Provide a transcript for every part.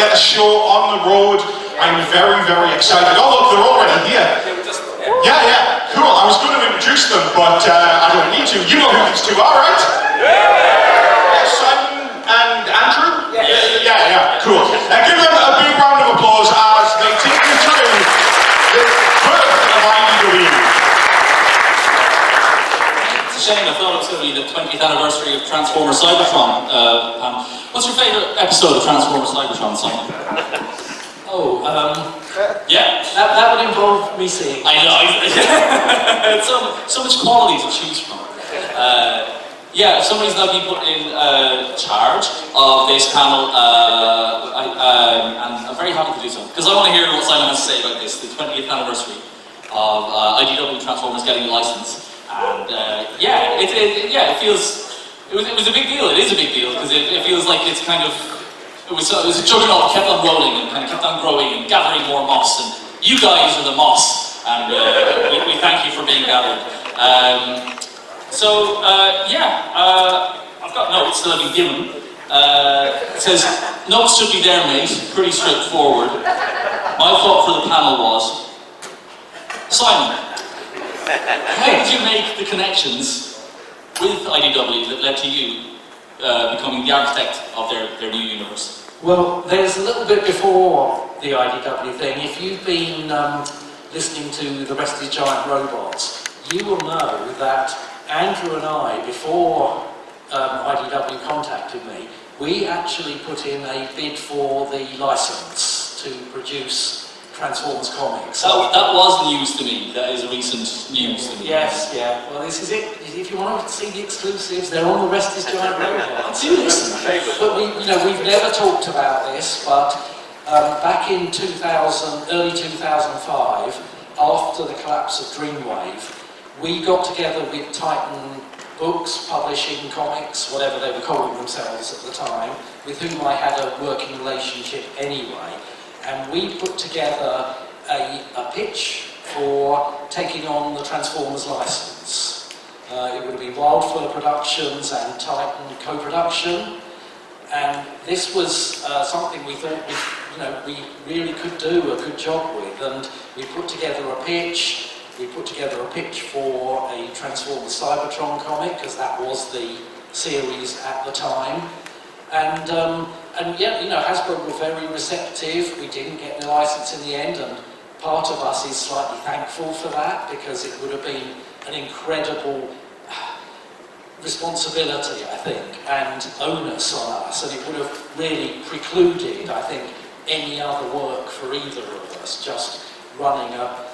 get the show on the road. I'm very, very excited. Oh look, they're already here. Yeah, cool. I was going to introduce them, but I don't need to. You know who these two are, right? Simon and Andrew? Yeah, cool. Give them a big round of applause as they take you through the birth of IDW. It's a shame, I thought it was going to be the 20th anniversary of Transformers Cybertron. What's your favourite episode of Transformers Cybertron, Simon? Oh, yeah. that would involve me seeing. I know. so much quality to choose from. Yeah, for some reason I've been put in charge of this panel, and I'm very happy to do so, because I want to hear what Simon has to say about this, the 20th anniversary of IDW Transformers getting a license. And it was a big deal. It is a big deal, because it feels like it's kind of, it was a juggernaut that kept on rolling and kind of kept on growing and gathering more moss, and you guys are the moss, and we thank you for being gathered. I've got notes that I've been given. It says, notes should be there, mate, pretty straightforward. My thought for the panel was, Simon, how did you make the connections with IDW that led to you becoming the architect of their new universe? Well, there's a little bit before the IDW thing. If you've been listening to the Rest Is Giant Robots, you will know that Andrew and I, before IDW contacted me, we actually put in a bid for the license to produce Transformers comics. That was news to me. That is recent news to me. Yes, yeah. Well, this is it. If you want to see the exclusives, they're on the Rest Is Giant Robots. Do listen. But we've never talked about this, but back in early 2005, after the collapse of Dreamwave, we got together with Titan Books, Publishing, Comics, whatever they were calling themselves at the time, with whom I had a working relationship anyway, and we put together a pitch for taking on the Transformers license. It would have been Wildfire Productions and Titan co-production, and this was something we thought we really could do a good job with, and we put together a pitch. We put together a pitch for a Transformers Cybertron comic, because that was the series at the time. And Hasbro were very receptive. We didn't get the license in the end, and part of us is slightly thankful for that, because it would have been an incredible responsibility, I think, and onus on us, and it would have really precluded, I think, any other work for either of us, just running a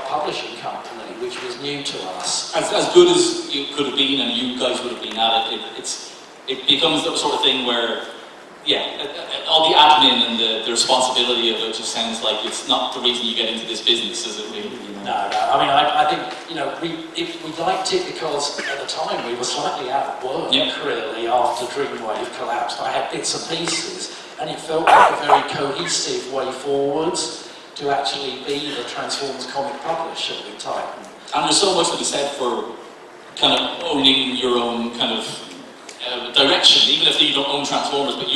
publishing company, which was new to us. As good as it could have been, and you guys would have been at it, it becomes the sort of thing where, all the admin and the responsibility of it just sounds like it's not the reason you get into this business, is it really? No. I mean, I think, we liked it because at the time we were slightly out of work, really, after Dreamwave collapsed. I had bits and pieces, and it felt like a very cohesive way forwards to actually be the Transformers comic publisher with Titan. And there's so much to be said for kind of owning your own kind of direction, even if you don't own Transformers, but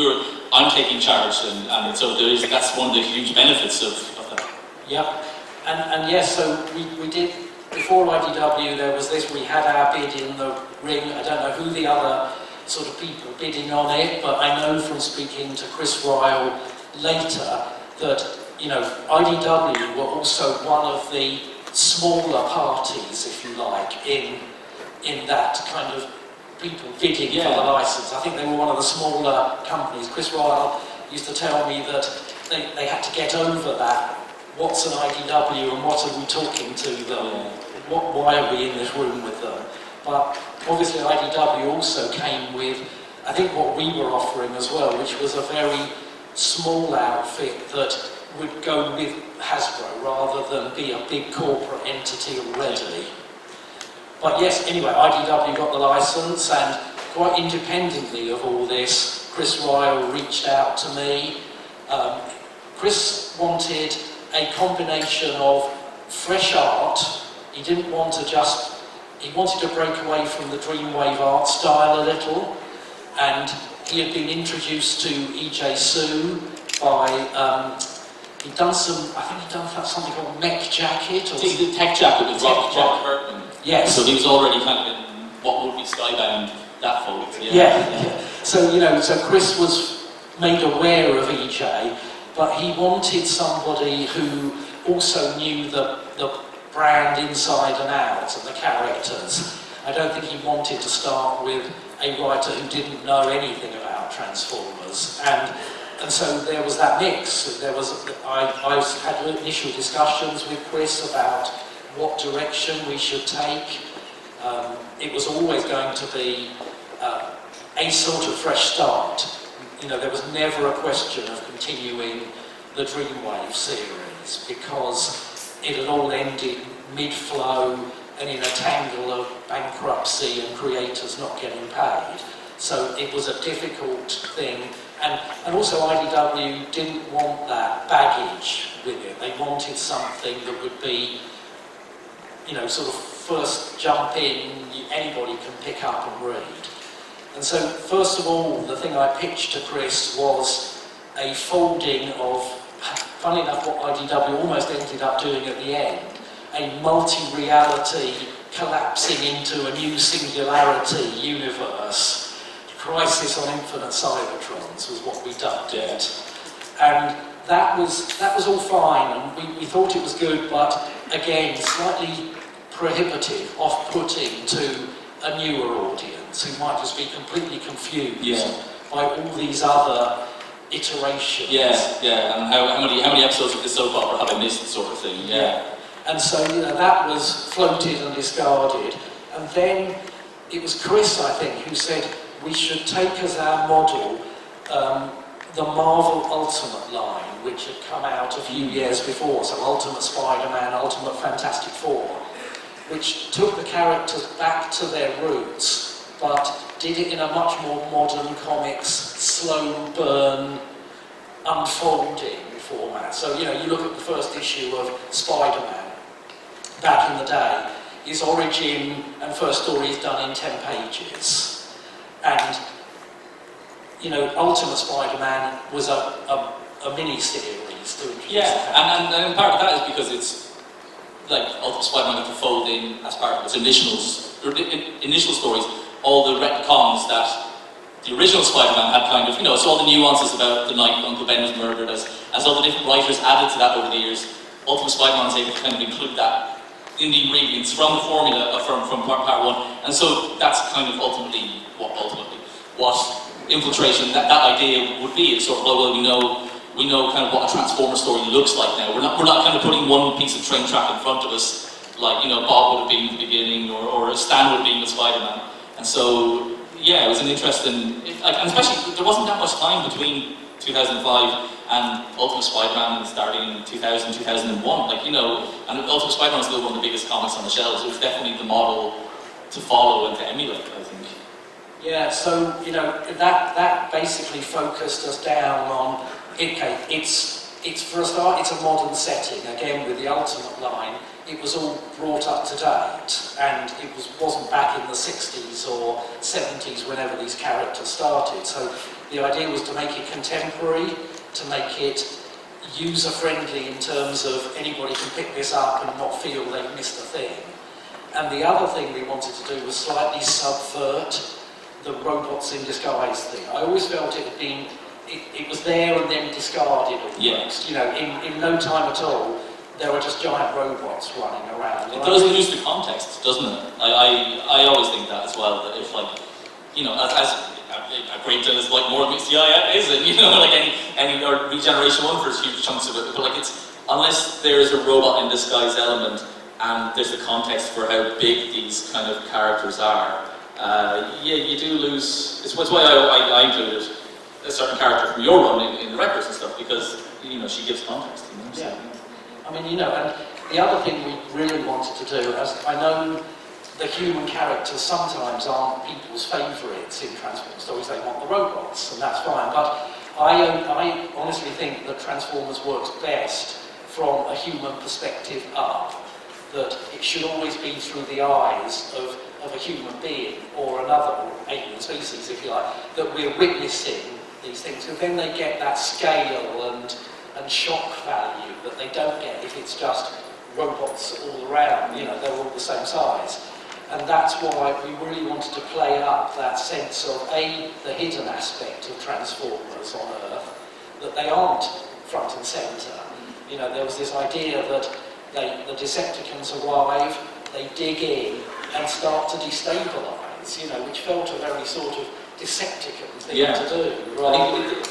I'm taking charge, and so that's one of the huge benefits of that. Yep, and yes, so we did, before IDW there was this, we had our bid in the ring. I don't know who the other sort of people bidding on it, but I know from speaking to Chris Ryle later that IDW were also one of the smaller parties, if you like, in that kind of people bidding for the license. I think they were one of the smaller companies. Chris Ryle used to tell me that they had to get over that. What's an IDW and what are we talking to them? Why are we in this room with them? But obviously IDW also came with, I think, what we were offering as well, which was a very small outfit that would go with Hasbro rather than be a big corporate entity already. But yes, anyway, IDW got the license, and quite independently of all this, Chris Ryle reached out to me. Chris wanted a combination of fresh art. He didn't want to he wanted to break away from the Dreamwave art style a little, and he had been introduced to E.J. Sue by, he'd done some, I think he'd done something called Mech Jacket. Or the Tech Jacket with Robert Hurtman. Yes. So he was already kind of in what would be Skybound, that fold. Yeah. So, so Chris was made aware of EJ, but he wanted somebody who also knew the brand inside and out and the characters. I don't think he wanted to start with a writer who didn't know anything about Transformers, and so there was that mix. I had initial discussions with Chris about what direction we should take. It was always going to be a sort of fresh start. There was never a question of continuing the Dreamwave series because it had all ended mid-flow and in a tangle of bankruptcy and creators not getting paid. So it was a difficult thing. And also IDW didn't want that baggage with it. They wanted something that would be, sort of first jump in, anybody can pick up and read. And so, first of all, the thing I pitched to Chris was a folding of, funny enough, what IDW almost ended up doing at the end, a multi-reality collapsing into a new singularity universe. Crisis on Infinite Cybertrons was what we dubbed it. And that was all fine, and we thought it was good, but again, slightly prohibitive, off-putting to a newer audience who might just be completely confused by all these other iterations. Yeah, and how many episodes of this soap opera have I missed, sort of thing. Yeah. And so that was floated and discarded, and then it was Chris, I think, who said we should take as our model the Marvel Ultimate line, which had come out a few years before, so Ultimate Spider-Man, Ultimate Fantastic Four, which took the characters back to their roots, but did it in a much more modern comics, slow burn, unfolding format. So, you look at the first issue of Spider-Man, back in the day, his origin and first story is done in 10 pages. And, Ultimate Spider-Man was a mini-series to introduce. Yeah, and part of that is because it's like Ultimate Spider-Man got to fold in as part of its initial stories, all the retcons that the original Spider-Man had kind of, so all the nuances about the night Uncle Ben was murdered, as all the different writers added to that over the years, Ultimate Spider-Man was able to kind of include that in the ingredients from the formula from part one, and so that's kind of ultimately what infiltration, that idea would be. It's sort of, well, we know kind of what a Transformer story looks like now. We're not kind of putting one piece of train track in front of us, like Bob would have been at the beginning, or Stan would have been with Spider-Man. And so, it was an interesting, and especially there wasn't that much time between 2005 and Ultimate Spider-Man starting in 2000, 2001. And Ultimate Spider-Man is still one of the biggest comics on the shelves. It was definitely the model to follow and to emulate, I think. Yeah, so, that basically focused us down on, okay, it's for a start, it's a modern setting, again with the Ultimate line, it was all brought up to date, and it wasn't back in the 60s or 70s whenever these characters started, so the idea was to make it contemporary, to make it user-friendly in terms of anybody can pick this up and not feel they've missed a thing. And the other thing we wanted to do was slightly subvert the robots in disguise thing. I always felt it had been, it was there and then discarded almost. In no time at all, there were just giant robots running around. It does lose the context, doesn't it? I always think that as well, that if as great as more mixed AI is, and any or Regeneration 1 for huge chunks of it, but it's, unless there's a robot in disguise element and there's a context for how big these kind of characters are, you do lose. It's why I included a certain character from your run in the records and stuff, because she gives context. Yeah. And the other thing we really wanted to do, as I know the human characters sometimes aren't people's favourites in Transformers stories, they want the robots, and that's fine. But I honestly think that Transformers works best from a human perspective up, that it should always be through the eyes of a human being or another alien species, if you like, that we're witnessing these things, because then they get that scale and shock value that they don't get if it's just robots all around, you know, they're all the same size. And that's why we really wanted to play up that sense of the hidden aspect of Transformers on Earth, that they aren't front and centre. You know, there was this idea that the Decepticons arrive, they dig in and start to destabilise, you know, which felt a very sort of Decepticon thing to do.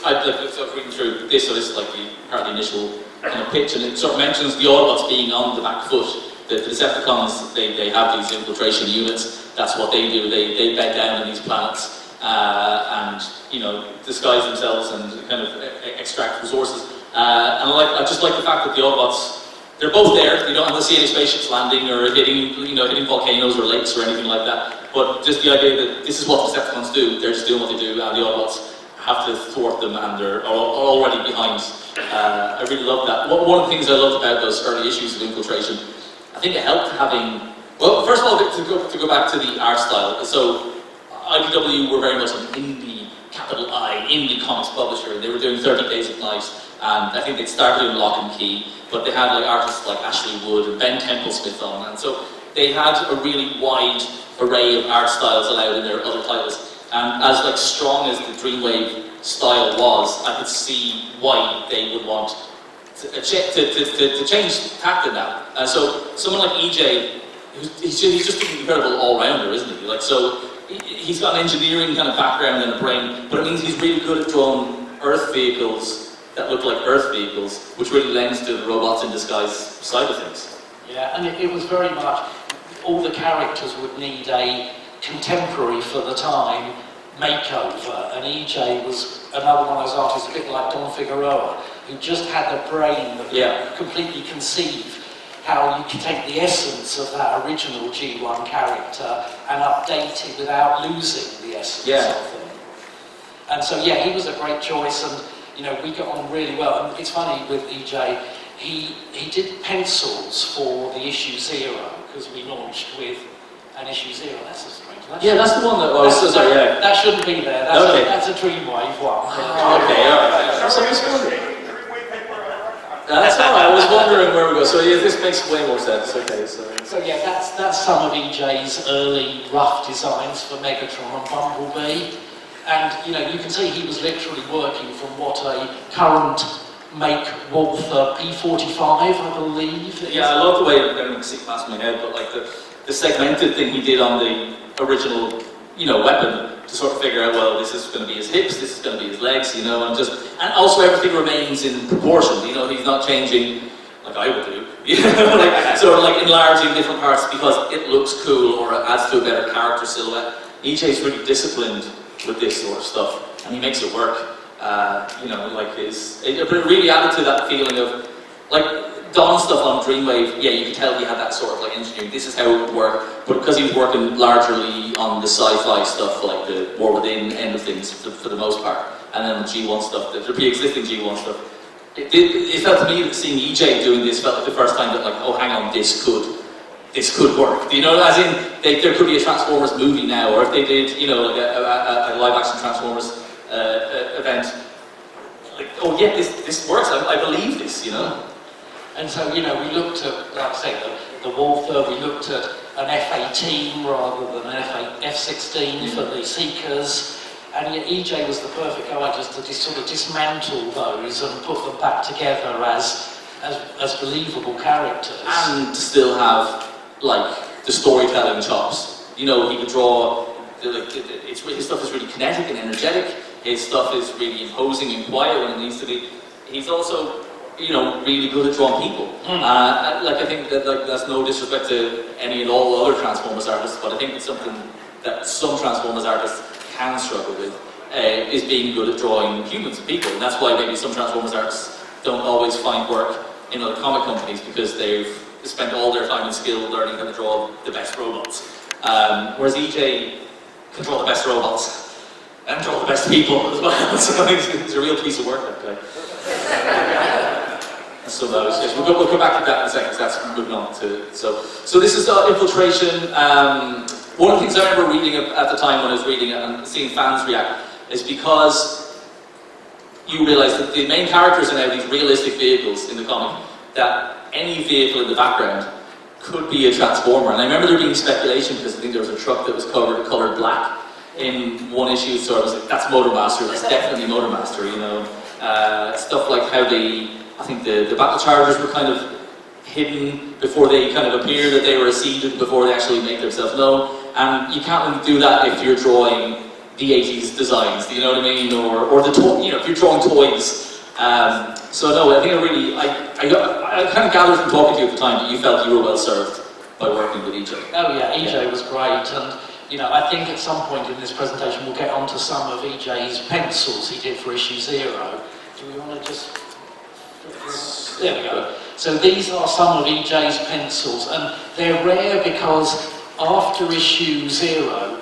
I was reading through this, so this is like part of the initial kind of pitch, and it sort of mentions the Autobots being on the back foot. The Decepticons, they have these infiltration units. That's what they do. They bed down on these planets and, you know, disguise themselves and kind of extract resources. And I just like the fact that the Autobots, they're both there. You don't have to see any spaceships landing or hitting volcanoes or lakes or anything like that. But just the idea that this is what the Decepticons do. They're just doing what they do, and the Autobots have to thwart them, and they're already behind. I really love that. One of the things I loved about those early issues of Infiltration, I think it helped having, well, first of all, to go back to the art style. So IDW were very much an indie, capital I, indie comics publisher. They were doing 30 Days of Night, and I think they'd started doing Lock and Key, but they had like artists like Ashley Wood and Ben Templesmith on, and so they had a really wide array of art styles allowed in their other titles. And as like strong as the Dreamwave style was, I could see why they would want to change tact in that. And so someone like EJ, he's just an incredible all-rounder, isn't he? Like, so he's got an engineering kind of background and a brain, but it means he's really good at drawing Earth vehicles that look like Earth vehicles, which really lends to the robots in disguise side of things. Yeah, and it was very much, all the characters would need a contemporary for the time makeover, and EJ was another one of those artists, a bit like Don Figueroa, who just had the brain that could completely conceive how you can take the essence of that original G1 character and update it without losing the essence of them. And so yeah, he was a great choice, and you know, we got on really well. And it's funny with EJ, he did pencils for the issue 0, because we launched with an issue 0. That's a strange. That's the one that was. That shouldn't be there. That's a Dreamwave one. Okay, alright. So I was wondering. That's all right. I was wondering where we go. So yeah, this makes way more sense. Okay, so yeah, that's some of EJ's early rough designs for Megatron and Bumblebee, and you know, you can see he was literally working from what a current make Walther P45, I believe. Yeah, I love the way I don't see past my head, but like the segmented thing he did on the original, you know, weapon to sort of figure out, well, this is going to be his hips, this is going to be his legs, you know, and also everything remains in proportion, you know, he's not changing like I would do, you know, like sort of like enlarging different parts because it looks cool or it adds to a better character silhouette. EJ's really disciplined with this sort of stuff, and he makes it work. You know, like but it really added to that feeling of, like, Don's stuff on Dreamwave, yeah, you could tell he had that sort of like engineering, this is how it would work, but because he was working largely on the sci-fi stuff, like the more within end of things for the most part, and then the G1 stuff, the pre-existing G1 stuff, it felt to me that seeing EJ doing this felt like the first time that like, oh hang on, this could work, you know, as in, there could be a Transformers movie now, or if they did, you know, like a live-action Transformers event, like, oh yeah, this works, I believe this, you know. And so, you know, we looked at, like I say, the Walther, we looked at an F-18 rather than an F-16 for the Seekers, and yet EJ was the perfect guy just to sort of dismantle those and put them back together as believable characters. And to still have, like, the storytelling chops. You know, he could draw, his stuff is really kinetic and energetic, his stuff is really imposing and quiet when it needs to be. He's also, you know, really good at drawing people. Like, I think that that's no disrespect to any and all other Transformers artists, but I think it's something that some Transformers artists can struggle with, is being good at drawing humans and people. And that's why maybe some Transformers artists don't always find work in other comic companies, because they've spent all their time and skill learning how to draw the best robots. Whereas EJ can draw the best robots and draw the best people as well. So he's a real piece of work, that guy. So we'll come back to that in a second, because that's moving on to. So this is Infiltration. One of the things I remember reading at the time when I was reading it and seeing fans react is because you realise that the main characters are now these realistic vehicles in the comic, that any vehicle in the background could be a Transformer. And I remember there being speculation, because I think there was a truck that was coloured black in one issue, so I was like, that's Motormaster, that's definitely Motormaster, you know. Stuff like how I think the battle chargers were kind of hidden before they kind of appear, that they were seeded before they actually make themselves known. And you can't really do that if you're drawing the 80s designs, do you know what I mean? Or the you know, if you're drawing toys. So no, I think I kind of gathered from talking to you at the time that you felt you were well served by working with EJ. Oh yeah, EJ was great, and you know, I think at some point in this presentation we'll get onto some of EJ's pencils he did for issue 0. Do we want to just... There we go. So these are some of EJ's pencils, and they're rare because after issue 0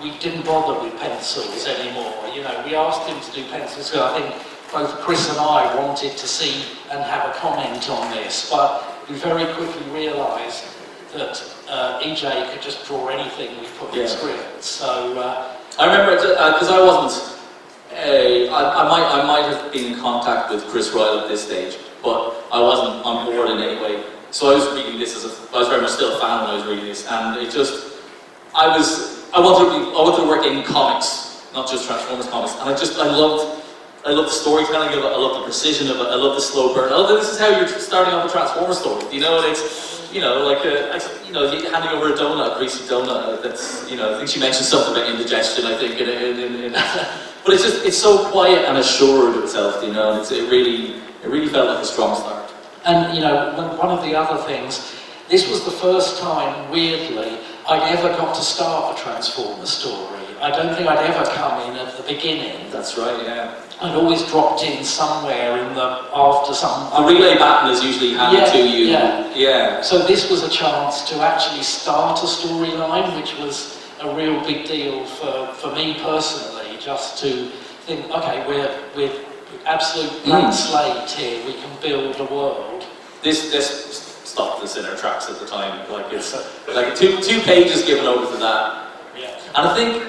we didn't bother with pencils anymore. You know, we asked him to do pencils because I think both Chris and I wanted to see and have a comment on this, but we very quickly realised that EJ could just draw anything we put in script. So I remember because I wasn't. I might have been in contact with Chris Royal at this stage, but I wasn't on board in any way. So I was reading this I was very much still a fan when I was reading this, and it just I wanted to work in comics, not just Transformers comics, and I loved the storytelling of it, I love the precision of it, I love the slow burn. I love that this is how you're starting off a Transformers story, you know, and it's, you know, like handing over a donut, a greasy donut, that's, you know, I think she mentioned something about indigestion, I think, but it's so quiet and assured of itself, you know, and it really felt like a strong start. And, you know, one of the other things, this was the first time, weirdly, I'd ever got to start a Transformers story. I don't think I'd ever come in at the beginning. That's right, yeah. I'd always dropped in somewhere after some... The relay baton is usually handed to you. Yeah. So this was a chance to actually start a storyline, which was a real big deal for me personally, just to think, okay, we're absolute blank slate here, we can build a world. This stopped us in our tracks at the time. Like it's like two pages given over to that. Yeah. And I think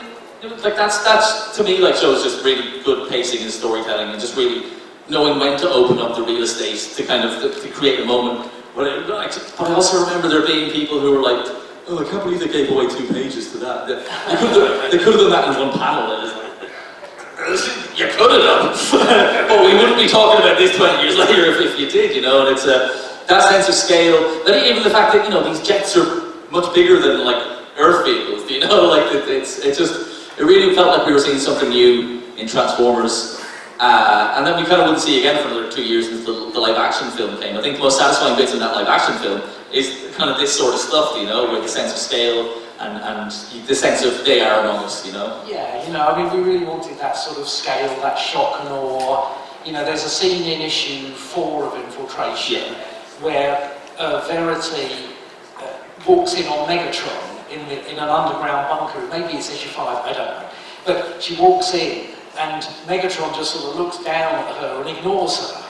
like that's to me like shows just really good pacing and storytelling, and just really knowing when to open up the real estate to kind of to create a moment. But I also remember there being people who were like, oh, I can't believe they gave away 2 pages to that. They could have done that in one panel. And it's like, you could have done, but we wouldn't be talking about this 20 years later if you did, you know. And it's that sense of scale. That even the fact that, you know, these jets are much bigger than like Earth vehicles, you know. Like it really felt like we were seeing something new in Transformers. And then we kind of wouldn't see again for another 2 years until the live action film came. I think the most satisfying bits in that live action film is kind of this sort of stuff, you know, with the sense of scale and the sense of they are among us, you know. Yeah, you know, I mean, we really wanted that sort of scale, that shock and awe. You know, there's a scene in issue 4 of Infiltration where Verity walks in on Megatron in an underground bunker. Maybe it's issue 5, I don't know. But she walks in, and Megatron just sort of looks down at her and ignores her.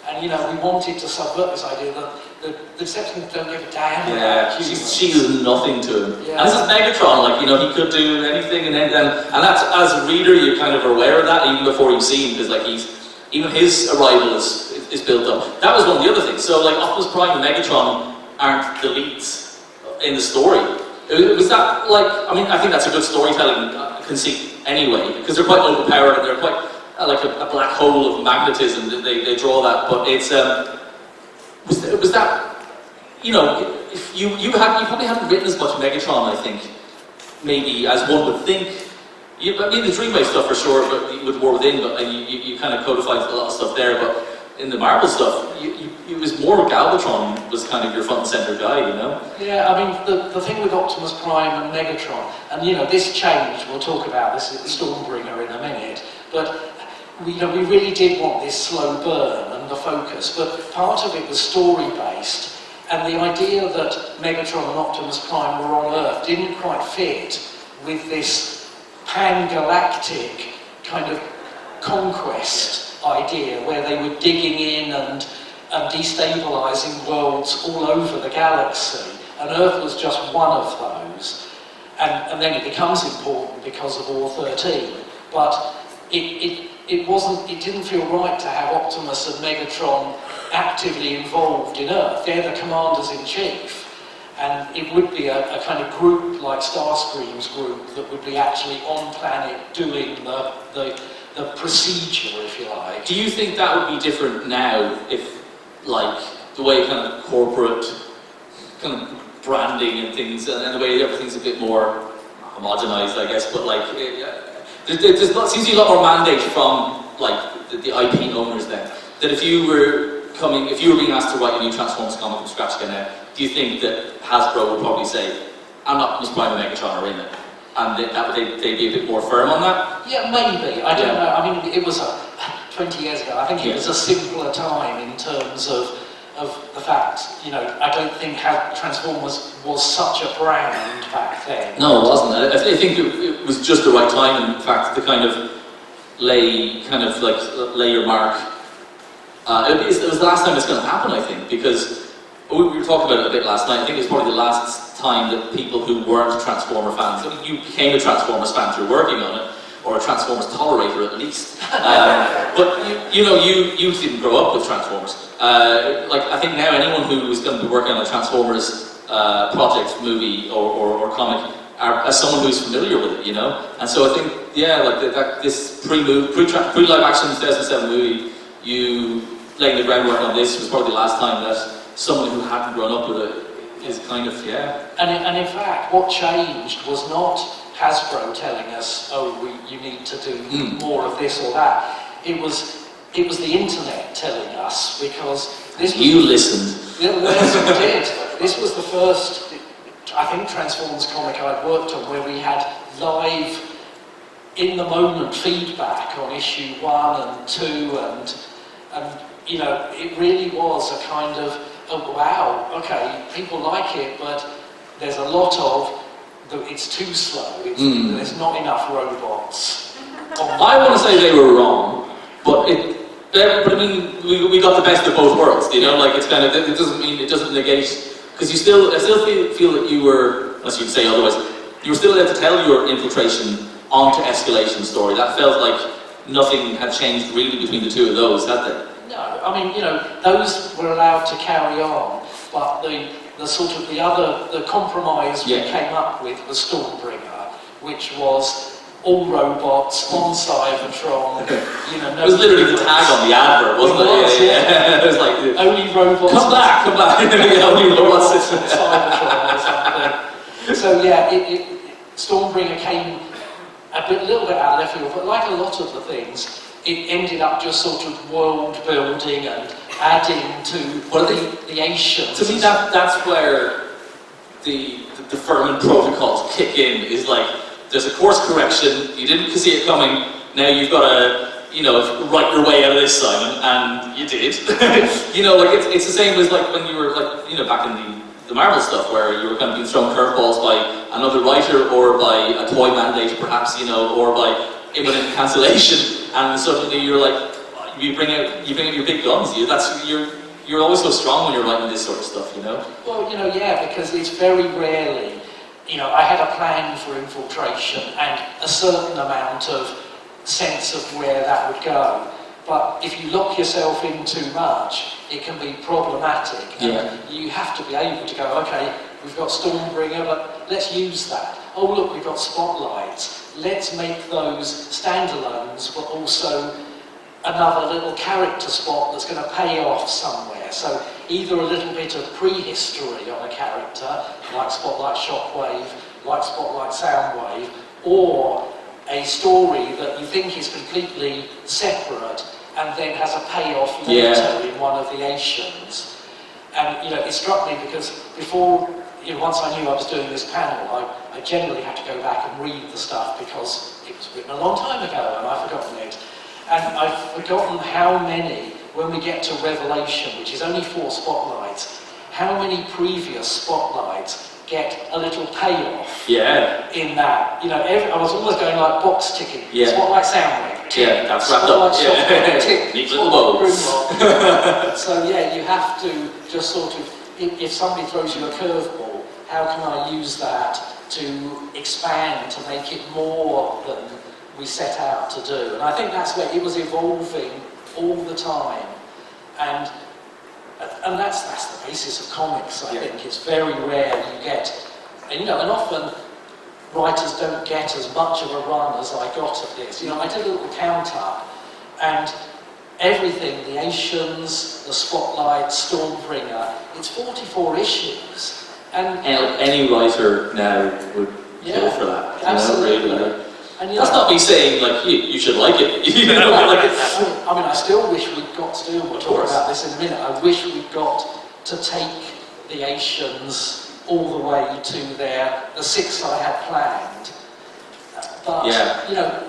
And, you know, we wanted to subvert this idea that the Decepticons don't give a damn about humans. She is nothing to him. Yeah. And this is Megatron, like, you know, he could do anything, and that's, as a reader, you kind of are aware of that even before you see him, because, like, even his arrival is built up. That was one of the other things. So, like, Optimus Prime and Megatron aren't the leads in the story. Was that, like, I mean, I think that's a good storytelling conceit anyway, because they're quite overpowered and they're quite like a black hole of magnetism. They draw that, but it's was that, you know, if you probably haven't written as much Megatron, I think, maybe as one would think. I mean, the Dreamwave stuff for sure, but with War Within, but you kind of codified a lot of stuff there. But in the Marvel stuff, it was more Galvatron was kind of your front and center guy, you know? Yeah, I mean, the thing with Optimus Prime and Megatron, and, you know, this changed, we'll talk about this at the Stormbringer in a minute, but we really did want this slow burn and the focus, but part of it was story-based, and the idea that Megatron and Optimus Prime were on Earth didn't quite fit with this pan-galactic kind of conquest idea where they were digging in and destabilising worlds all over the galaxy, and Earth was just one of those, and then it becomes important because of War 13, but it didn't feel right to have Optimus and Megatron actively involved in Earth. They're the commanders-in-chief. And it would be a kind of group like Starscream's group that would be actually on planet doing the procedure, if you like. Do you think that would be different now if, like, the way kind of corporate kind of branding and things, and the way everything's a bit more homogenized, I guess, but like, there seems to be a lot more mandate from, like, the IP owners then, that if you were being asked to write a new Transformers comic from scratch again now, do you think that Hasbro would probably say, I'm not Optimus Prime and Megatron are in it? And they'd be a bit more firm on that? Yeah, maybe. I don't know. I mean, it was 20 years ago. I think it was a simpler time in terms of the fact, you know, I don't think Transformers was such a brand back then. No, it wasn't. I think it was just the right time, in fact, to kind of lay your mark. It was the last time it's going to happen, I think, because we were talking about it a bit last night. I think it was probably the last time that people who weren't Transformer fans, you became a Transformers fan through working on it, or a Transformers tolerator at least. But you didn't grow up with Transformers. Like, I think now anyone who is going to be working on a Transformers project, movie, or comic, as someone who's familiar with it, you know. And so I think, yeah, like this pre-live action 2007 movie, you laying the groundwork on this was probably the last time that someone who hadn't grown up with it is kind of, yeah. And in fact, what changed was not Hasbro telling us, oh, you need to do more of this or that. It was the internet telling us, because this was... You listened. Yes, we did. This was the first, I think, Transformers comic I'd worked on where we had live, in-the-moment feedback on issue 1 and 2, and you know, it really was a kind of, oh, wow, okay, people like it, but there's a lot of, it's too slow, there's not enough robots. I want to say they were wrong, but I mean, we got the best of both worlds, you know, like it's kind of, it doesn't negate, because I still feel that you were, unless you'd say otherwise, you were still able to tell your infiltration onto escalation story. That felt like nothing had changed really between the two of those, had they? No, I mean, you know, those were allowed to carry on, but the compromise we came up with was Stormbringer, which was all robots on Cybertron, you know, no... It was literally the tag on the advert, wasn't it? Yeah. It was like... Only robots... Come back! Only robots on Cybertron or something. So yeah, Stormbringer came a little bit out of left field, but like a lot of the things, it ended up just sort of world building and adding to the Asians. To me, that's where the Furman protocols kick in. Is like there's a course correction. You didn't see it coming. Now you've got to write your way out of this, Simon, and you did. Like it's the same as like when you were like back in the Marvel stuff where you were kind of being thrown curveballs by another writer or by a toy mandate, perhaps, or by imminent cancellation, and suddenly you're like, you bring out your big guns. You're always so strong when you're writing this sort of stuff, Well, yeah, because it's very rarely, I had a plan for infiltration and a certain amount of sense of where that would go. But if you lock yourself in too much, it can be problematic. And you have to be able to go, okay, we've got Stormbringer, but let's use that. Oh, look, we've got Spotlights. Let's make those standalones, but also another little character spot that's going to pay off somewhere. So either a little bit of prehistory on a character, like Spotlight Shockwave, like Spotlight Soundwave, or a story that you think is completely separate and then has a payoff later in one of the Asians. And it struck me because before, once I knew I was doing this panel, I generally had to go back and read the stuff because it was written a long time ago and I've forgotten it. And I've forgotten how many, when we get to Revelation, which is only 4 spotlights, how many previous spotlights get a little payoff in that. I was always going like box ticking. Spotlight Soundwave, tick. Yeah, that's wrapped up. Spotlight tick. Neat little bow. So you have to just sort of, if somebody throws you a curveball, how can I use that to expand, to make it more than we set out to do. And I think that's where it was evolving all the time. And that's the basis of comics, I think. It's very rare you get, and often writers don't get as much of a run as I got at this. I did a little count up, and everything, the Asians, the Spotlight, Stormbringer, it's 44 issues. And any writer now would go for that. Absolutely. Really. And, that's not me saying you should like it. I still wish we'd got to do, and we'll talk about this in a minute, I wish we'd got to take the Asians all the way to the 6 I had planned. But,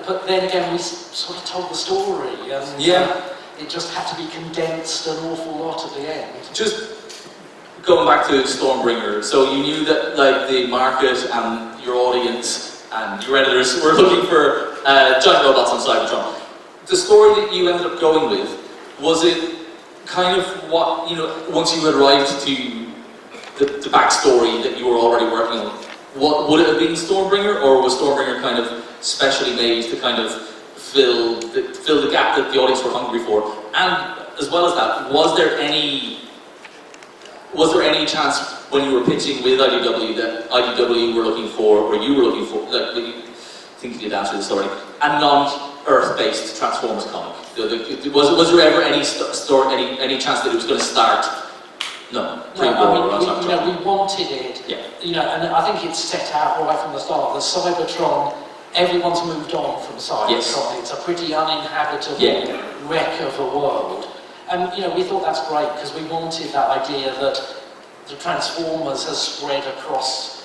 but then again, we sort of told the story, and it just had to be condensed an awful lot at the end. Just going back to Stormbringer, so you knew that the market and your audience and your editors were looking for giant robots on Cybertron. The story that you ended up going with, was it kind of what, once you had arrived to the backstory that you were already working on, what would it have been Stormbringer, or was Stormbringer kind of specially made to kind of fill the gap that the audience were hungry for? And as well as that, was there any chance when you were pitching with IDW that IDW were looking for, or you were looking for, I think you did answer this already, a non-Earth-based Transformers comic? Was there ever any chance that it was going to start? No. We wanted it. And I think it's set out right from the start. The Cybertron, everyone's moved on from Cybertron. Yes. It's a pretty uninhabitable wreck of a world. And we thought that's great because we wanted that idea that the Transformers has spread across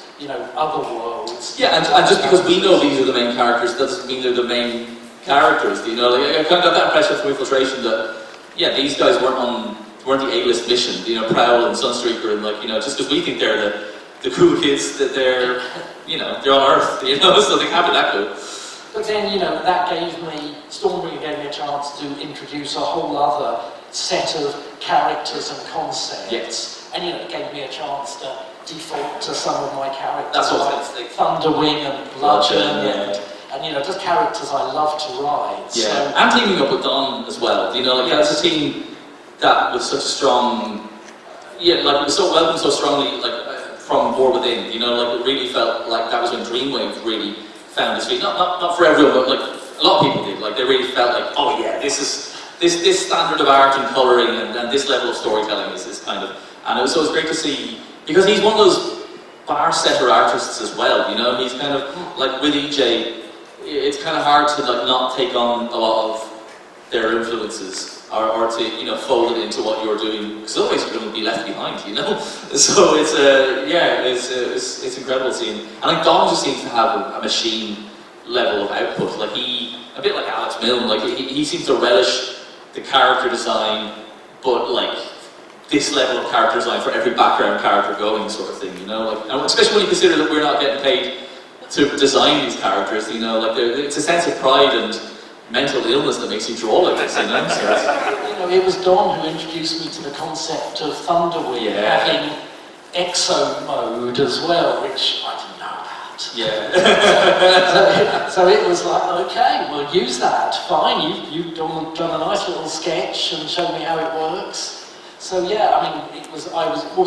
other worlds. And just because we know these are the main characters doesn't mean they're the main characters. I kind of got that impression from Infiltration that these guys weren't the A-list mission. Prowl and Sunstreaker, and just because we think they're the cool kids, that they're on Earth. So they can't be that cool. But then that gave me, Stormbringer gave me a chance to introduce a whole other set of characters and concepts. Yes. And it gave me a chance to default to some of my characters. That's what like Thunderwing and Bludgeon, and just characters I love to write. Yeah, so, and teaming up with Don as well. As a team that was such a strong, it was so welcomed so strongly, from War Within. It really felt like that was when Dreamwave really found its feet. Not for everyone, but a lot of people did. They really felt like, oh yeah, this standard of art and colouring and this level of storytelling is kind of. And it was great to see, because he's one of those bar-setter artists as well, he's kind of, with EJ, it's kind of hard to not take on a lot of their influences, or to, fold it into what you're doing, because otherwise you're going to be left behind, So it's incredible seeing, and Don just seems to have a machine level of output, a bit like Alex Milne, he seems to relish the character design, but this level of character design for every background character going, sort of thing, and especially when you consider that we're not getting paid to design these characters, it's a sense of pride and mental illness that makes you draw like this, So it was Don who introduced me to the concept of Thunderwing having exo mode as well, which I didn't know about. So it was like, okay, we'll use that. Fine, you've done a nice little sketch and shown me how it works. So it was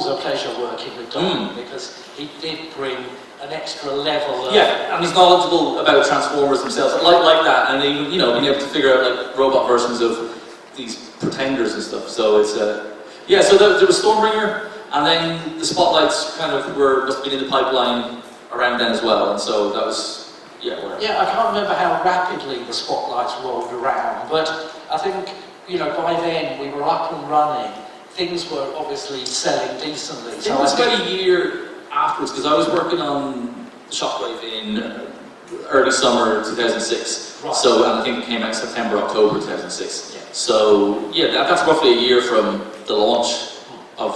a pleasure working with Don because he did bring an extra level of... and he's knowledgeable about Transformers themselves, like that, and even, being able to figure out robot versions of these pretenders and stuff. So it's so there was Stormbringer, and then the Spotlights kind of must have been in the pipeline around then as well, and so that was I can't remember how rapidly the Spotlights rolled around, but I think by then we were up and running. Things were obviously selling decently. So it was about a year afterwards, because I was working on Shockwave in early summer 2006. Right. So, and I think it came out September, October 2006. Yeah. So, that's roughly a year from the launch of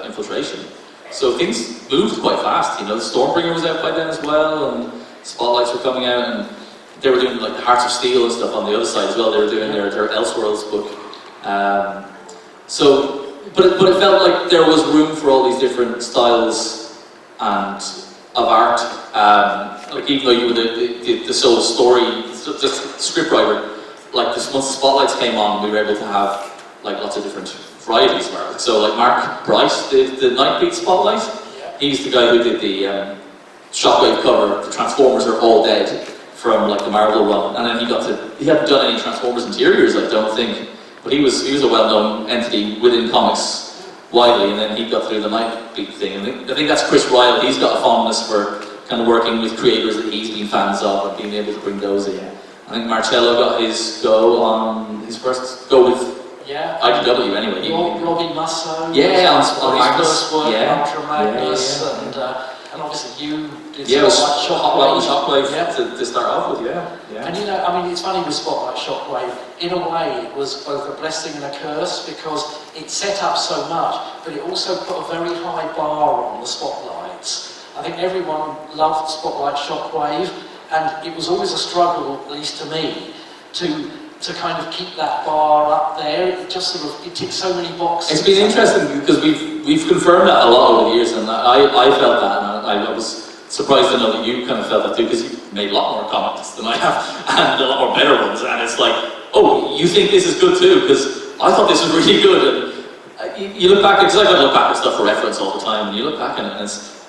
Infiltration. So things moved quite fast. The Stormbringer was out by then as well, and Spotlights were coming out, and they were doing the Hearts of Steel and stuff on the other side as well. They were doing their Elseworlds book. But it felt like there was room for all these different styles of art. like even though you were the sole story, just script writer, like this, once the spotlights came on, we were able to have like lots of different varieties of art. So like Mark Bryce did the Nightbeat spotlight. He's the guy who did the Shockwave cover, the Transformers Are All Dead, from like the Marvel run, and then he hadn't done any Transformers interiors, I don't think, but he was a well-known entity within comics widely, and then he got through the Nightbeat thing, and I think that's Chris Ryle. He's got a fondness for kind of working with creators that he's been fans of and being able to bring those in. I think Marcello got his go on his first go with IDW anyway. Robbie Musso. On Magnus. Work, Ultra Magnus, and obviously you did Spotlight Shockwave to start off with, And you know, I mean, it's funny with Spotlight Shockwave, in a way it was both a blessing and a curse because it set up so much, but it also put a very high bar on the spotlights. I think everyone loved Spotlight Shockwave, and it was always a struggle, at least to me, to kind of keep that bar up there. It just sort of, it ticks so many boxes. It's been interesting because we've confirmed that a lot over the years, and I felt that, and I was surprised to know that you kind of felt that too, because you've made a lot more comics than I have, and a lot more better ones, and it's like, oh, you think this is good too, because I thought this was really good, and you look back, because I look back at stuff for reference all the time, and you look back and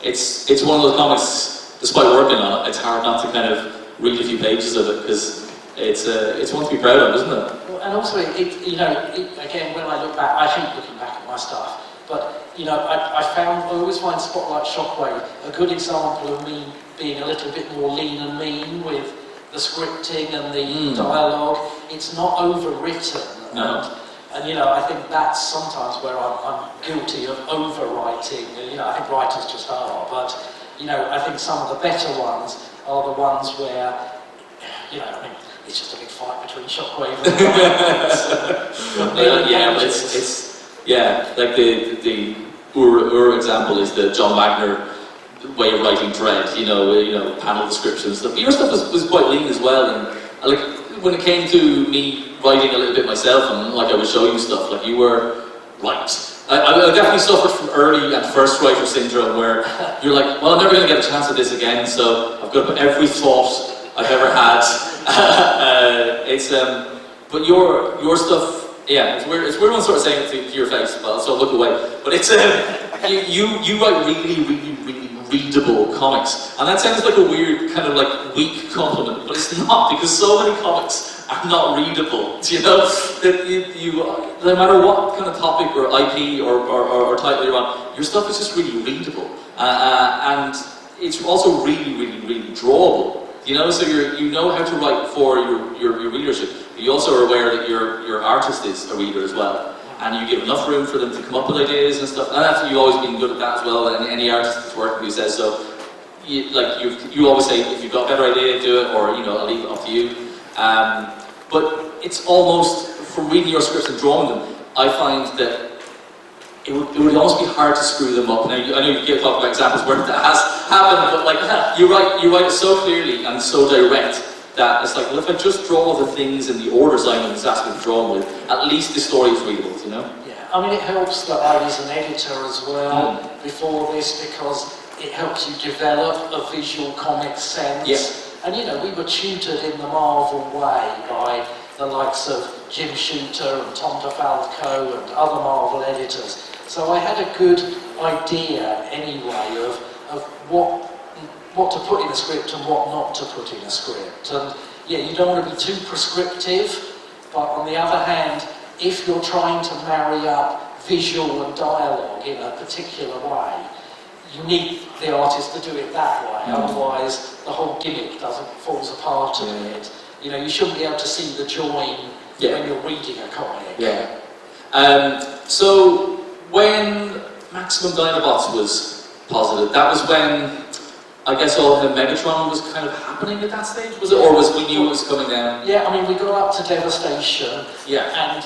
it's one of those comics, despite working on it, it's hard not to kind of read a few pages of it, because it's one to be proud of, isn't it? Well, and also, again, when I look back, I hate looking back at my stuff, but you know, I always find Spotlight Shockwave a good example of me being a little bit more lean and mean with the scripting and the dialogue. It's not overwritten, and you know, I think that's sometimes where I'm guilty of overwriting. You know, I think writers just are, but you know, I think some of the better ones are the ones where, you know, I mean, it's just a big fight between Shockwave and like the Ur example is the John Wagner way of writing Dread, you know, panel descriptions. Stuff. Your stuff was quite lean as well, and like when it came to me writing a little bit myself, and like I was showing you stuff, like you were right. I definitely suffered from early and first writer syndrome, where you're like, well, I'm never going to get a chance at this again, so I've got to put every thought I've ever had. But your stuff. Yeah, it's weird when sort of saying it to your face, well, so look away. But it's you write really readable comics, and that sounds like a weird kind of like weak compliment, but it's not, because so many comics are not readable. Do you know that you no matter what kind of topic or IP or title you're on, your stuff is just really readable, and it's also really drawable. You know, so you know how to write for your readership. You also are aware that your artist is a reader as well, and you give enough room for them to come up with ideas and stuff. And that's, you've always been good at that as well. And any artist that's working who says so, you always say, if you've got a better idea, do it, or you know, I'll leave it up to you. But it's almost, from reading your scripts and drawing them, I find that it would almost be hard to screw them up. Now, I know you talk about examples where that has happened, but like you write it so clearly and so direct that it's like, well, if I just draw the things in the order Simon is asking to draw them with, at least the story is readable, you know? Yeah, I mean, it helps that I was an editor as well before this, because it helps you develop a visual comic sense. Yeah. And you know, we were tutored in the Marvel way by the likes of Jim Shooter and Tom DeFalco and other Marvel editors. So I had a good idea anyway of what to put in a script and what not to put in a script. And yeah, you don't want to be too prescriptive, but on the other hand, if you're trying to marry up visual and dialogue in a particular way, you need the artist to do it that way, otherwise the whole gimmick falls apart a bit. You know, you shouldn't be able to see the join when you're reading a comic. Yeah. So when Maximum Dinobots was posited, that was when, I guess, all the Megatron was kind of happening at that stage, was it? Or was we knew it was coming down? Yeah, I mean, we got up to Devastation, and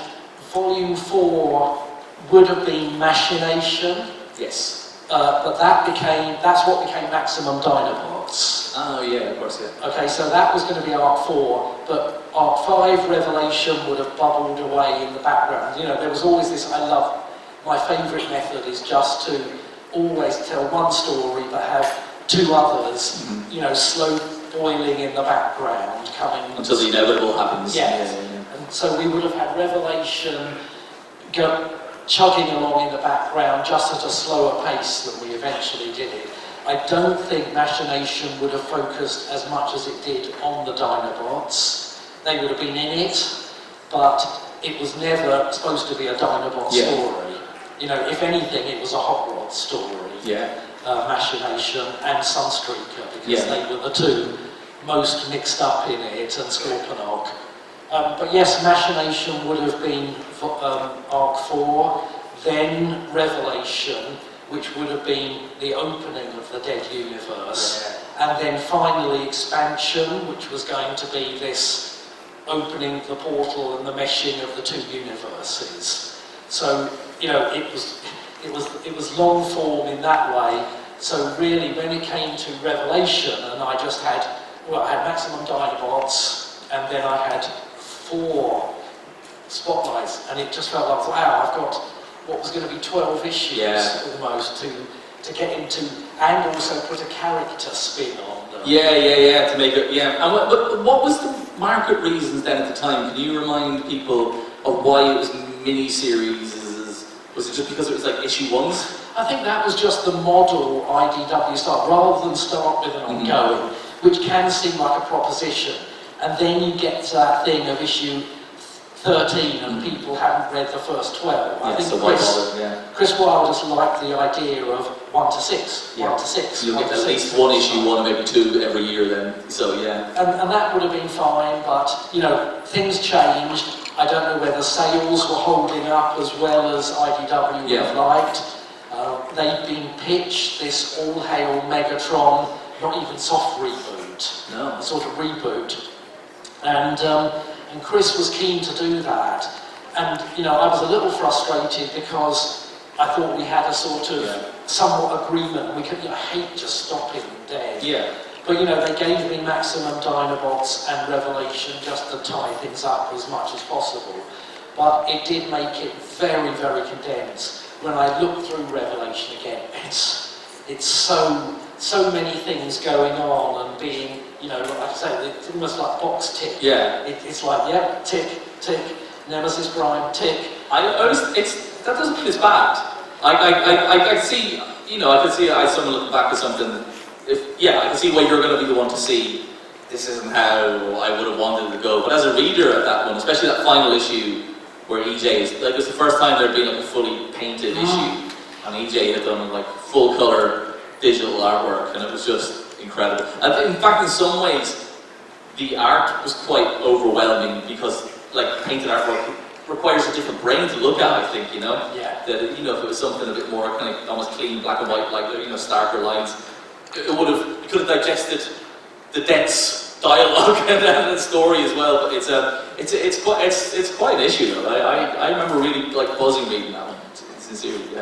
Volume 4 would have been Machination. Yes. But that's what became Maximum Dinobots. Oh yeah, of course, yeah. Okay, so that was going to be Art 4, but Art 5, Revelation, would have bubbled away in the background. You know, there was always this, my favourite method is just to always tell one story but have two others, you know, slow boiling in the background, coming... Until the inevitable happens. Yes. And so we would have had Revelation chugging along in the background just at a slower pace than we eventually did it. I don't think Machination would have focused as much as it did on the Dinobots. They would have been in it, but it was never supposed to be a Dinobot story. You know, if anything, it was a Hot Rod story. Yeah. Machination and Sunstreaker, because they were the two most mixed up in it, and Scorponok. But yes, Machination would have been Arc 4, then Revelation, which would have been the opening of the Dead Universe, and then finally Expansion, which was going to be this opening the portal and the meshing of the two universes. So, you know, it was long form in that way. So really, when it came to Revelation, and I just had, well, I had Maximum Dinobots, and then I had 4 spotlights, and it just felt like, wow, I've got what was going to be 12 issues almost to get into, and also put a character spin on them. To make it, And what was the market reasons then at the time? Can you remind people of why it was mini-series? Was it just because it was like issue 1s? I think that was just the model IDW start, rather than start with an ongoing, which can seem like a proposition, and then you get to that thing of issue 13 and people haven't read the first 12. I think Chris Wilde just liked the idea of 1 to 6, 1 to 6. You'll get at least one issue, 1 or maybe 2 every year then, so And that would have been fine, but, you know, things changed. I don't know whether sales were holding up as well as IDW would have liked. They'd been pitched this all-hail Megatron, not even soft reboot, a sort of reboot. And Chris was keen to do that. And, you know, I was a little frustrated because I thought we had a sort of somewhat agreement. We could, I hate just stopping dead. But, you know, they gave me Maximum Dinobots and Revelation just to tie things up as much as possible. But it did make it very, very condensed. When I look through Revelation again, it's so many things going on and being, you know, like I say, it's almost like box tick. It's like, tick, tick, Nemesis Prime, tick. That doesn't mean it's bad. I see, you know, I could see someone looking back at something. I can see why you're going to be the one to see this isn't how I would have wanted it to go. But as a reader at that one, especially that final issue where EJ is, like, it was the first time there'd been like a fully painted issue, and EJ had done like full color digital artwork, and it was just incredible. And in fact, in some ways, the art was quite overwhelming because, like, painted artwork requires a different brain to look at. I think, you know, that, you know, if it was something a bit more kind of almost clean, black and white, like, you know, starker lines, you could have digested the dense dialogue and the story as well. But it's quite an issue though. I remember really like buzzing reading that one. Sincerely,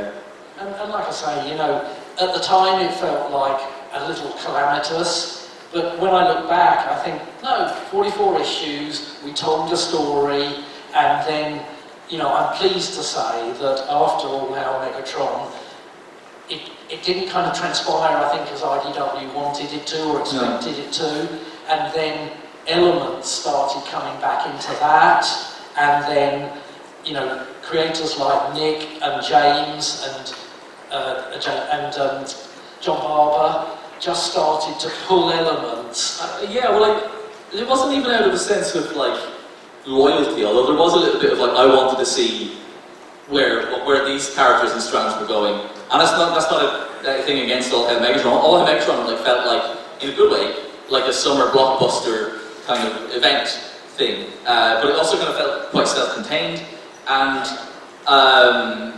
And like I say, you know, at the time it felt like a little calamitous. But when I look back, I think, no, 44 issues, we told a story, and then, you know, I'm pleased to say that after All Hail Megatron, it didn't kind of transpire, I think, as IDW wanted it to or expected it to, and then elements started coming back into that, and then, you know, creators like Nick and James and John Barber just started to pull elements. It wasn't even out of a sense of like loyalty, although there was a little bit of like, I wanted to see where these characters and strands were going. And that's not a thing against All Hail Megatron. All Hail Megatron like felt like, in a good way, like a summer blockbuster kind of event thing. But it also kind of felt quite self-contained. And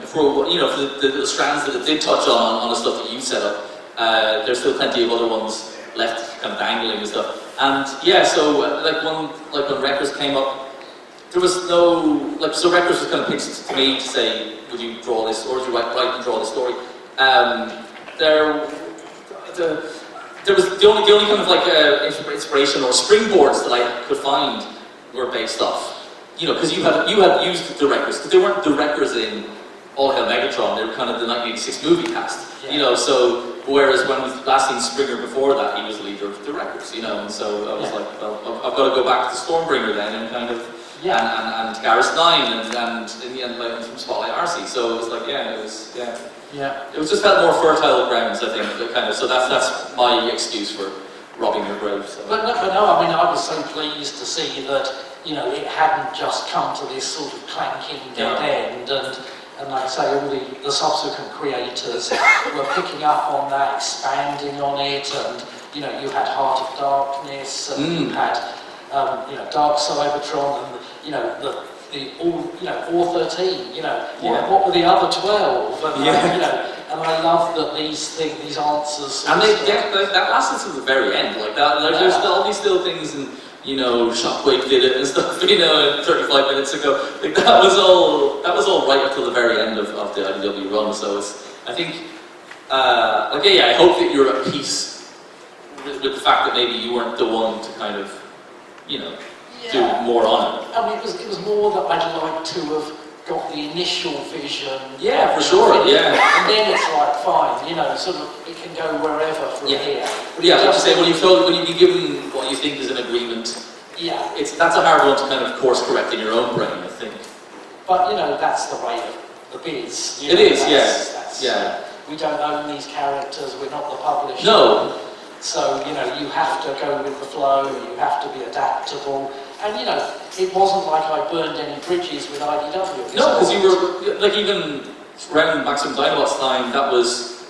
for the strands that it did touch on the stuff that you set up, there's still plenty of other ones left kind of dangling and stuff. And so when Records came up, there was no, so Records was kind of pitched to me to say, would you draw this, or would you write and draw this story? There was the only kind of like inspiration or springboards that I could find were based off, you know, because you had used the Records, because they weren't the Records in All Hail Megatron, they were kind of the 1986 movie cast, you know, so whereas when we last seen Springer before that, he was the leader of the records, you know, and so I was like, well, I've got to go back to Stormbringer then, and kind of, and Garrus 9, and in the end, like, from Spotlight RC, so it was like, it was just felt more fertile grounds, I think, kind of, so that's my excuse for robbing your grave. So. But no, I mean, I was so pleased to see that, you know, it hadn't just come to this sort of clanking dead end, and like I say, all the subsequent creators were picking up on that, expanding on it, and, you know, you had Heart of Darkness, and you had, you know, Dark Cybertron, and, you know, all 13, you know, what were the other 12? And, you know, and I love that these answers... And that lasted to the very end, like that, like, there's all these still things, and, you know, Shockwave did it and stuff, you know, 35 minutes ago. Like, that was all right up till the very end of the IDW run, so it's, I think, I hope that you're at peace with the fact that maybe you weren't the one to kind of, you know, do more on it. I mean, it was more that I'd like to have got the initial vision. Yeah, for sure, And then it's like, fine, you know, sort of, it can go wherever from here. But like you say, when you've been given what you think is an agreement, that's a hard one to kind of course correct in your own brain, I think. But, you know, that's the way of the biz. It is, We don't own these characters, we're not the publisher. No. So, you know, you have to go with the flow, you have to be adaptable. And, you know, it wasn't like I burned any bridges with IDW. No, because you were, like, even around Maximum Dinobots time, that was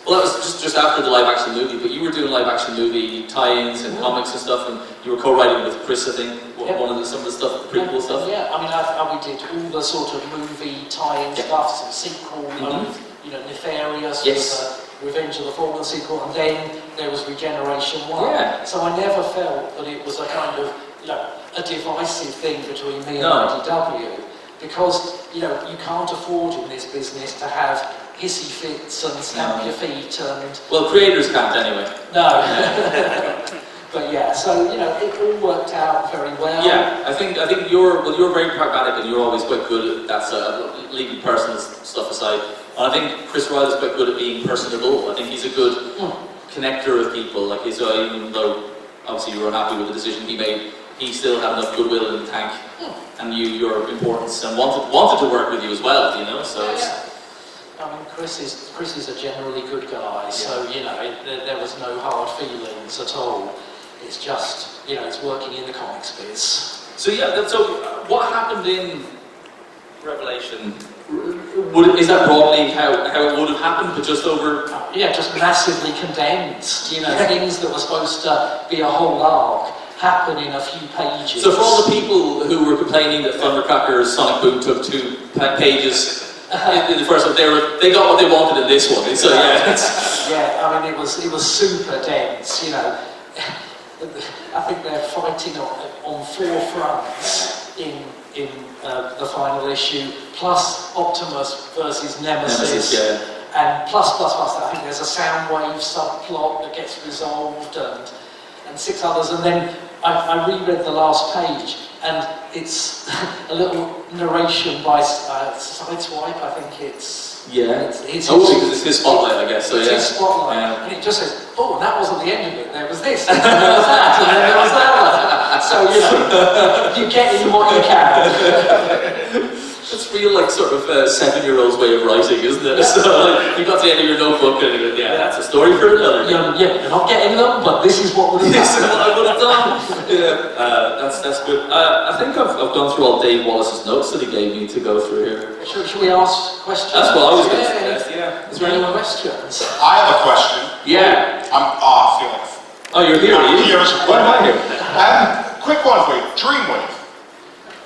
just after the live-action movie, but you were doing live-action movie tie-ins and comics and stuff, and you were co-writing with Chris, I think, some of the stuff, the prequel stuff. Yeah, I mean, we did all the sort of movie tie-in stuff, some sequel, you know, Nefarious, Revenge of the Fallen sequel, and then there was Regeneration 1. Yeah. So I never felt that it was a kind of, you know, a divisive thing between me and IDW, because, you know, you can't afford in this business to have hissy fits and stamp your feet and... Well, creators can't anyway. No. But yeah, so, you know, it all worked out very well. Yeah, I think you're very pragmatic, and you're always quite good at that, leaving personal stuff aside. And I think Chris Riley's quite good at being personable. I think he's a good connector of people. Like, even though obviously you were unhappy with the decision he made, he still had enough goodwill in the tank, and knew your importance and wanted to work with you as well. You know, so. I mean, Chris is a generally good guy, so, you know, there was no hard feelings at all. It's just, you know, it's working in the comics biz. So what happened in Revelation? Is that broadly how it would have happened, but just over? Yeah, just massively condensed. You know, things that were supposed to be a whole arc happen in a few pages. So for all the people who were complaining that Thundercracker's Sonic Boom took 2 pages in the first one, they got what they wanted in this one. So I mean, it was super dense. You know, I think they're fighting on 4 fronts in the final issue, plus Optimus versus Nemesis, and plus, I think there's a Soundwave subplot that gets resolved, and 6 others, and then I reread the last page, and it's a little narration by Sideswipe, I think it's... Yeah. It's because it's his spotlight, I guess. So it's his spotlight, and it just says, oh, and that wasn't the end of it. There was this, and then there was that, and then there was that. So, you know, you get in what you can. It's real, like, sort of 7-year-old's way of writing, isn't it? So, like, you got to the end of your notebook, and that's a story for another. You're not getting them, but this is what would have done. This is what I would have done. That's good. I think I've gone through all Dave Wallace's notes that he gave me to go through here. Should we ask questions? That's what I was going to suggest, Is there any questions? I have a question. Yeah. I feel like... Oh, you're here, are you? Here as Why am I here? Quick one for you. Dreamwave.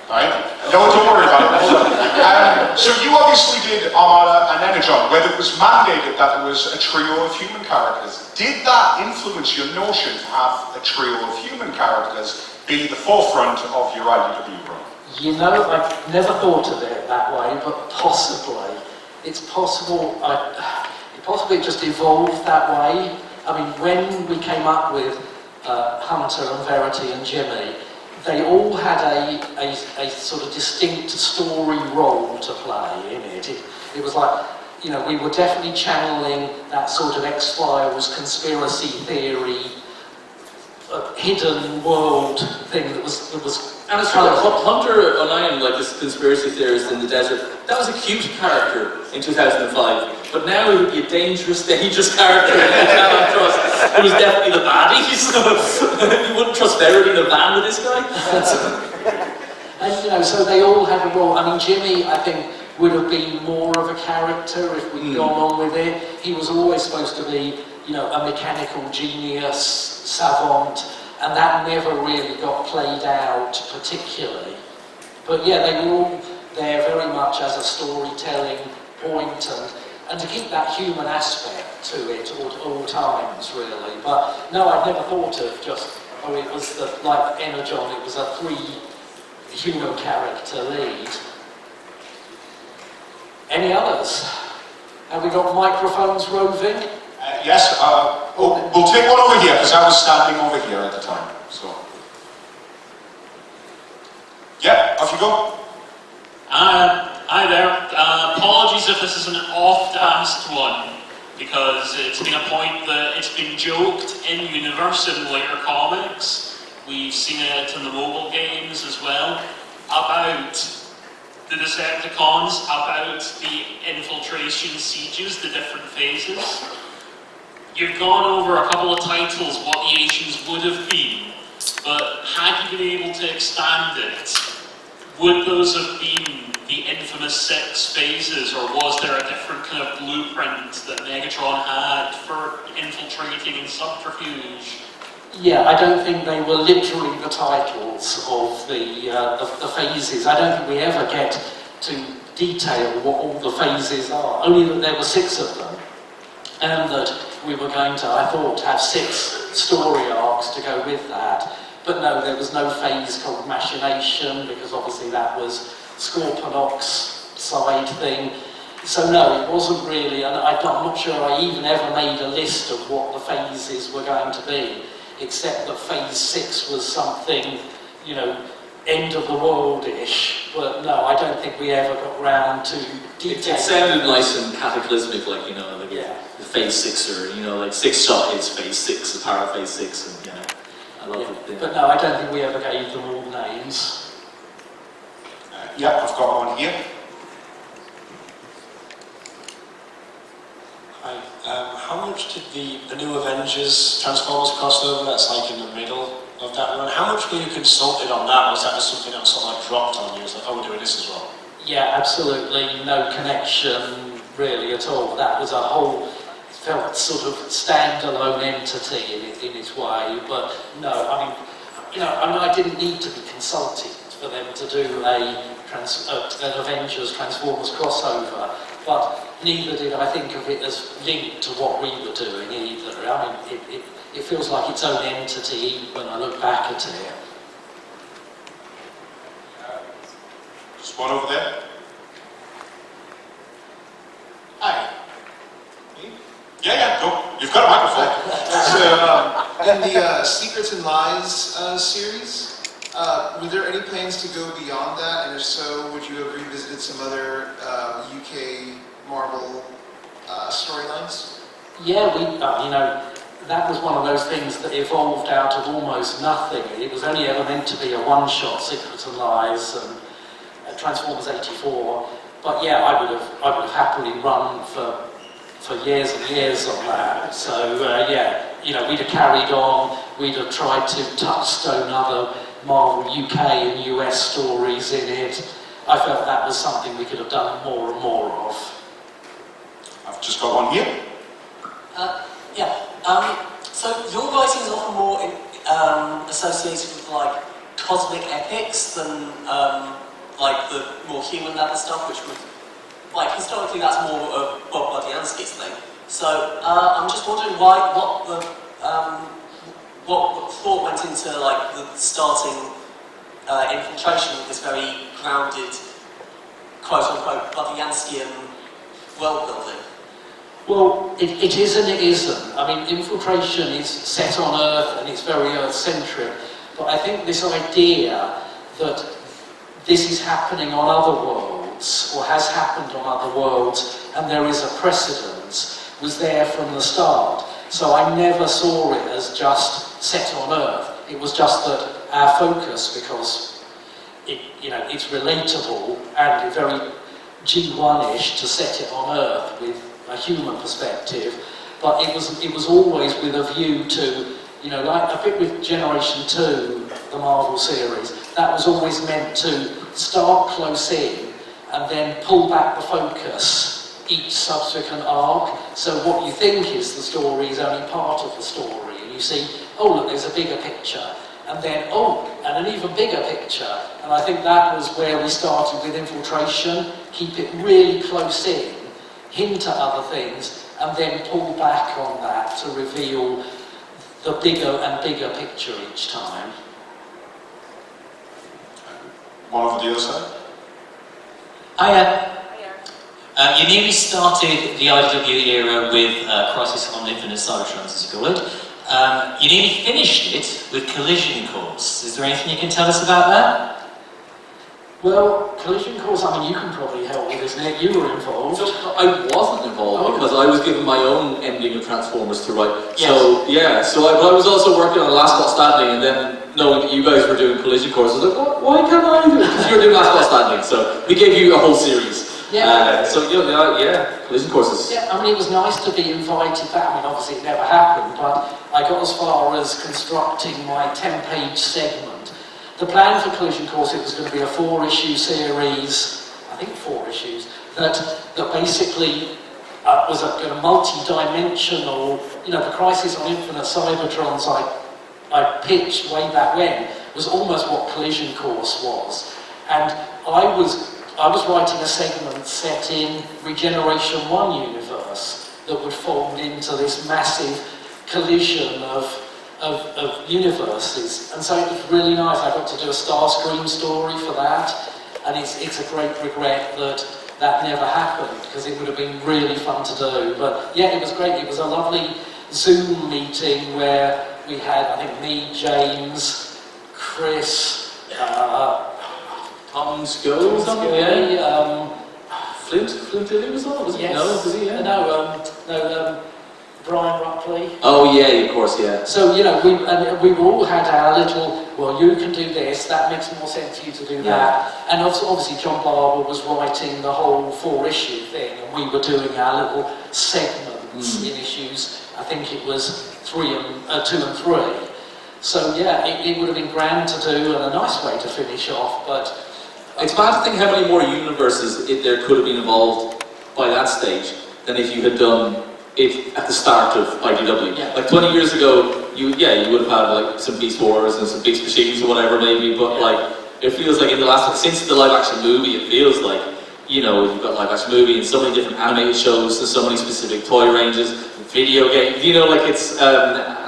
Right? No, don't worry about it. So you obviously did Armada and Energon, where it was mandated that there was a trio of human characters. Did that influence your notion to have a trio of human characters be the forefront of your IDW run? You know, I've never thought of it that way, but possibly. It's possible, it just evolved that way. I mean, when we came up with Hunter and Verity and Jimmy, they all had a sort of distinct story role to play in it. It was like, you know, we were definitely channeling that sort of X-Files conspiracy theory, hidden world thing that was and it's kind of Hunter O'Neill, like this conspiracy theorist in the desert. That was a cute character in 2005, but now it would be a dangerous character. You cannot trust. It was definitely the baddie, so you wouldn't trust Verity in a van with this guy. And you know, so they all had a role. I mean, Jimmy, I think, would have been more of a character if we'd gone on with it. He was always supposed to be, you know, a mechanical genius, savant, and that never really got played out particularly. But yeah, they were all there very much as a storytelling point and to keep that human aspect to it at all times, really. But no, I'd never thought of just, oh, it was like Energon, it was a 3-human character lead. Any others? Have we got microphones roving? Yes, we'll take one over here, because I was standing over here at the time, so. Yeah, off you go. Hi there. Apologies if this is an oft-asked one, because it's been a point that it's been joked in universe in later comics. We've seen it in the mobile games as well, about the Decepticons, about the infiltration sieges, the different phases. You've gone over a couple of titles, what the Asians would have been, but had you been able to expand it, would those have been the infamous 6 phases, or was there a different kind of blueprint that Megatron had for infiltrating and subterfuge? Yeah, I don't think they were literally the titles of the phases. I don't think we ever get to detail what all the phases are, only that there were 6 of them, and that we were going to, I thought, have 6 story arcs to go with that. But no, there was no phase called Machination, because obviously that was Scorponok's side thing. So no, it wasn't really, and I'm not sure I even ever made a list of what the phases were going to be, except that phase 6 was something, you know, end of the world-ish. But no, I don't think we ever got round to detail. It sounded nice and cataclysmic, like, you know, like the phase 6, or, you know, like 6 shot is phase 6, the power of phase 6, and, you know, I love it. But no, I don't think we ever gave them all names. Yeah, I've got one here. Hi. How much did the new Avengers Transformers crossover, that's like in the middle of that run, how much were you consulted on that? Was that just something that was sort of like dropped on you? It's like, oh, we're doing this as well? Yeah, absolutely no connection really at all. That was a whole, felt sort of standalone entity in its way. But no, I mean, you know, I didn't need to be consulted for them to do an Avengers Transformers crossover, but neither did I think of it as linked to what we were doing either. I mean, it feels like its own entity when I look back at it. Just one over there. Hi. Yeah, go. You've got a microphone. So, in the Secrets and Lies series, were there any plans to go beyond that? And if so, would you have revisited some other UK Marvel storylines? Yeah, we, you know, that was one of those things that evolved out of almost nothing. It was only ever meant to be a one-shot, Secrets and Lies and Transformers 84. But yeah, I would have happily run for years and years on that. So yeah, you know, we'd have carried on. We'd have tried to touchstone other Marvel UK and US stories in it. I felt that was something we could have done more and more of. I've just got one here. So your writing is often more associated with like cosmic epics than like the more human level stuff, which would, like, historically that's more of Bob Budiansky's thing. So I'm just wondering what thought went into like the starting infiltration with this very grounded, quote unquote, Budianskian world building. Well, it is and it isn't. I mean, infiltration is set on Earth and it's very Earth-centric, but I think this idea that this is happening on other worlds happens or has happened on other worlds, and there is a precedence, was there from the start. So I never saw it as just set on Earth. It was just that our focus, because it's relatable and very G1-ish to set it on Earth with a human perspective, but it was always with a view to, like a bit with Generation 2, the Marvel series, that was always meant to start close in and then pull back the focus each subsequent arc. So what you think is the story is only part of the story, and you see, oh look, there's a bigger picture, and then, oh, and an even bigger picture. And I think that was where we started with Infiltration, keep it really close in, hint at other things, and then pull back on that to reveal the bigger and bigger picture each time. One over the other side. Hiya. You nearly started the IDW era with Crisis on Infinite Cybertrons, as you call it. You nearly finished it with Collision Course. Is there anything you can tell us about that? Well, Collision Course, I mean, you can probably help with this, Nick. You were involved. So I wasn't involved because I was given my own ending of Transformers to write. Yes. So yeah, but I was also working on Last Spot Standing, and then knowing that you guys were doing Collision Course, I was like, why can't I do it? Because you're doing Last Spot Standing, so we gave you a whole series. Yeah. Collision Courses. Yeah, I mean, it was nice to be invited back. I mean, obviously it never happened, but I got as far as constructing my 10-page segment. The plan for Collision Course, it was going to be a 4-issue series, I think 4 issues, that basically was a multi-dimensional, the Crisis on Infinite Cybertrons I pitched way back when was almost what Collision Course was. And I was writing a segment set in Regeneration 1 universe that would fold into this massive collision of universes. And so it was really nice. I got to do a Starscream story for that, and it's a great regret that never happened, because it would have been really fun to do. But yeah, it was great. It was a lovely Zoom meeting where we had, I think, me, James, Chris, Tom Scholes was on it, yeah. Flint Lilly was on it, was he? Yes. No, was he? Yeah. No, Brian Ruckley. Oh yeah, of course, yeah. So, we all had our little, well, you can do this, that makes more sense to you to do that. And obviously John Barber was writing the whole 4-issue thing, and we were doing our little segments in issues, I think it was 2 and 3. So yeah, it would have been grand to do and a nice way to finish off, but... It's bad to think how many more universes there could have been involved by that stage than if you had done it at the start of IDW. Yeah. Like 20 years ago, you would have had like some Beast Wars and some Beast Machines or whatever maybe, but like it feels like in the last, since the live action movie, it feels like, you've got live action movie and so many different animated shows and so many specific toy ranges, video games, it's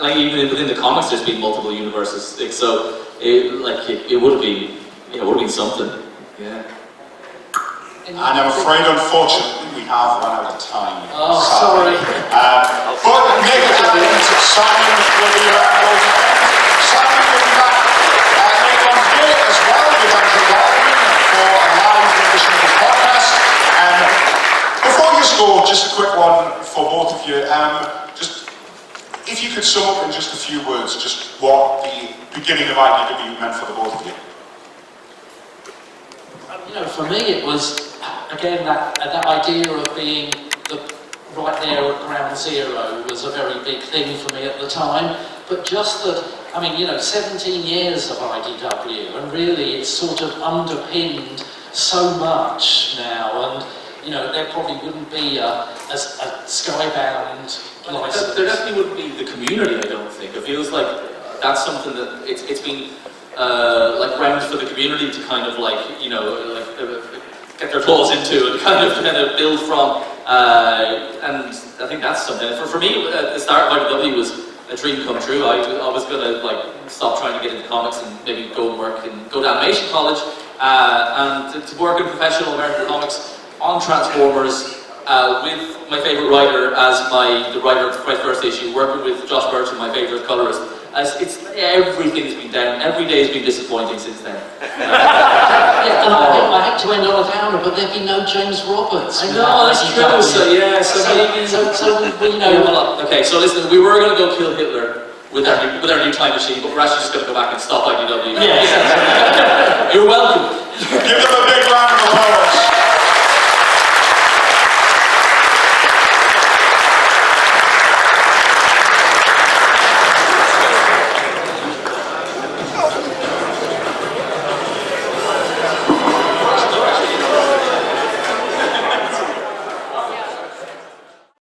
like even within the comics there's been multiple universes, so it would have been something. Yeah. And I'm afraid, unfortunately, we have run out of time. Oh, sorry. But Nick and Simon will be around. Simon will be back later on here as well with Andrew Waldman for a live edition of the podcast. Before you score, just a quick one for both of you. Just if you could sum up in just a few words, just what the beginning of IDW meant for the both of you. For me it was, again, that idea of being right there at ground zero was a very big thing for me at the time. But just that, 17 years of IDW, and really it's sort of underpinned so much now, and there probably wouldn't be a Skybound license. There definitely wouldn't be the community, I don't think. It feels like that's something that it's been grounds for the community to kind of get their claws into and kind of build from. And I think that's something. For me, the start of IDW was a dream come true. I was gonna stop trying to get into comics and maybe go to animation college and to work in professional American comics on Transformers. With my favourite writer as the writer of the first issue, working with Josh Burton, my favourite colourist. Everything's been down. Every day has been disappointing since then. Yeah, and I hate to end on a downer, but there'd be no James Roberts. I know, that's true. So yeah, so maybe. We know. Yeah, well, okay, so listen, we were going to go kill Hitler with our new time machine, but we're actually just going to go back and stop IDW. Yeah, exactly. You're welcome. Give them a